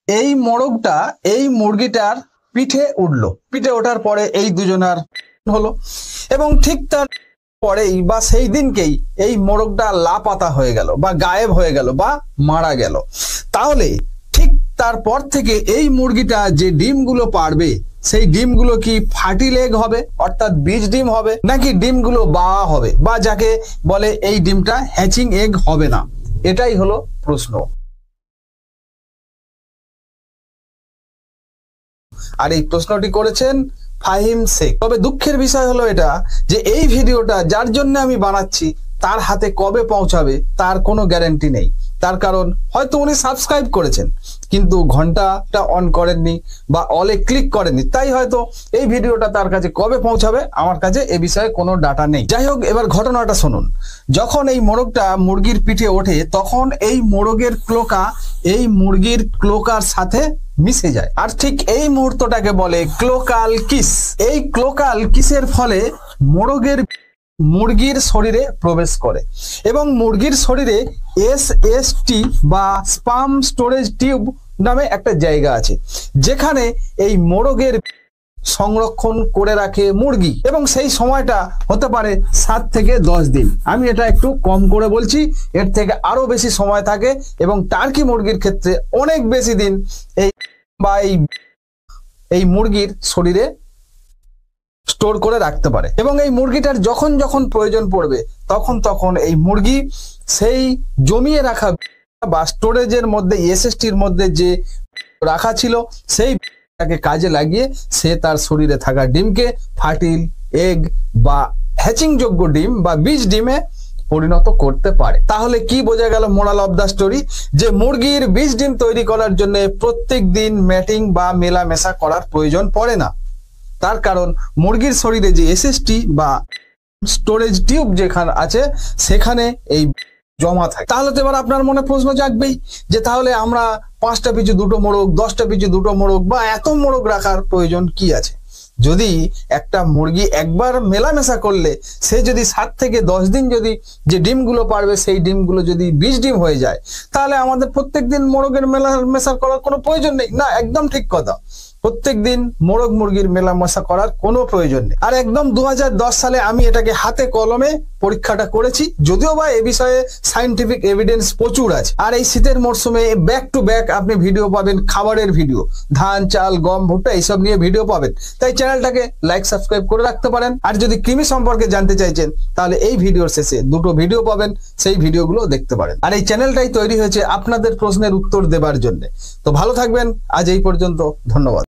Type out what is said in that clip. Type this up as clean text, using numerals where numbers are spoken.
এই মোরগটা এই মুরগিটার পিঠে উঠলো, পিঠে ওঠার পরে এই দুজনার হলো এবং ঠিক তার পরেই বা সেই দিনকেই এই মোরগটা লাপাতা হয়ে গেল বা গায়েব হয়ে গেল বা মারা গেল। তাহলে ঠিক তারপর থেকে এই মুরগিটা যে ডিমগুলো পারবে সেই ডিমগুলো কি ফার্টিল এগ হবে অর্থাৎ বীজ ডিম হবে, নাকি ডিমগুলো বাওয়া হবে বা যাকে বলে এই ডিমটা হ্যাচিং এগ হবে না? এটাই হলো প্রশ্ন। আর এই প্রশ্নটি করেছেন ফাহিম শেখ। তবে দুঃখের বিষয় হলো এটা যে এই ভিডিওটা যার জন্য আমি বানাচ্ছি তার হাতে কবে পৌঁছাবে তার কোনো গ্যারান্টি নেই। তার কারণ হয়তো উনি সাবস্ক্রাইব করেছেন কিন্তু ঘন্টাটা অন করেননি বা অলে ক্লিক করেননি, তাই হয়তো এই ভিডিওটা তার কাছে কবে পৌঁছাবে আমার কাছে এ বিষয়ে কোনো ডাটা নেই। যাই হোক, এবার ঘটনাটা শুনুন। যখন এই মোরগটা মুরগির পিঠে ওঠে তখন এই মোরগের ক্লোকা এই মুরগির ক্লোকার সাথে মিশে যায়, আর ঠিক এই মুহূর্তটাকে বলে ক্লোকাল কিস। এই ক্লোকাল কিসের ফলে মুরগির শরীরে প্রবেশ করে এবং মুরগির শরীরে এসএসটি বা স্পার্ম স্টোরেজ টিউব নামে একটা জায়গা আছে যেখানে এই মোরগের সংরক্ষণ করে রাখে মুরগি, এবং সেই সময়টা হতে পারে 7 থেকে 10 দিন। আমি এটা একটু কম করে বলছি, এর থেকে আরো বেশি সময় থাকে এবং টার্কি মুরগির ক্ষেত্রে অনেক বেশি দিন এই মুরগির শরীরে স্টোর করে রাখতে পারে এবং এই মুরগিটার যখন যখন প্রয়োজন পড়বে তখন তখন এই মুরগি সেই জমিয়ে রাখা বা স্টোরেজের মধ্যে এসএসটির মধ্যে যে রাখা ছিল সেইটাকে কাজে লাগিয়ে সে তার শরীরে থাকা ডিমকে ফার্টিল এগ বা হ্যাচিং যোগ্য ডিম বা বীজ ডিমে পরিণত করতে পারে। তাহলে কি বোঝা গেল মোরাল অফ দা স্টোরি? যে মুরগির বীজ ডিম তৈরি করার জন্য প্রত্যেক দিন ম্যাটিং বা মেলামেশা করার প্রয়োজন পড়ে না। তার কারণ মুরগির শরীরে যে এসএসটি বা স্টোরেজ টিউব যেখানে আছে সেখানে এই জমা থাকে। তাহলে তো এবার আপনার মনে প্রশ্ন জাগবেই যে তাহলে আমরা 5টা পিছু 2টো মোরগ, 10টা পিছু 2টো মোরগ বা এত মোরগ রাখার প্রয়োজন কি আছে? যদি একটা মুরগি একবার মেলামেশা করলে সে যদি 7 থেকে 10 দিন যদি যে ডিমগুলো পারবে সেই ডিমগুলো যদি বীজ ডিম হয়ে যায় তাহলে আমাদের প্রত্যেকদিন মোরগের মেলামেশা করার কোনো প্রয়োজন নেই। না, একদম ঠিক কথা। প্রত্যেকদিন মোরগ মুরগির মেলামেশা করার কোনো প্রয়োজন নেই। আর একদম 2010 সালে আমি এটাকে হাতে কলমে পরীক্ষাটা করেছি, যদিও বা এ বিষয়ে সায়েন্টিফিক এভিডেন্স প্রচুর আছে। আর এই শীতের মরশুমে ব্যাক টু ব্যাক আপনি ভিডিও পাবেন, খাবারের ভিডিও, ধান চাল গম ভুট্টা এইসব নিয়ে ভিডিও পাবেন। তাই চ্যানেলটাকে লাইক সাবস্ক্রাইব করে রাখতে পারেন। আর যদি কৃমি সম্পর্কে জানতে চাইছেন তাহলে এই ভিডিওর শেষে 2টো ভিডিও পাবেন, সেই ভিডিওগুলো দেখতে পারেন। আর এই চ্যানেলটাই তৈরি হয়েছে আপনাদের প্রশ্নের উত্তর দেবার জন্য। তো ভালো থাকবেন, আজ এই পর্যন্ত, ধন্যবাদ।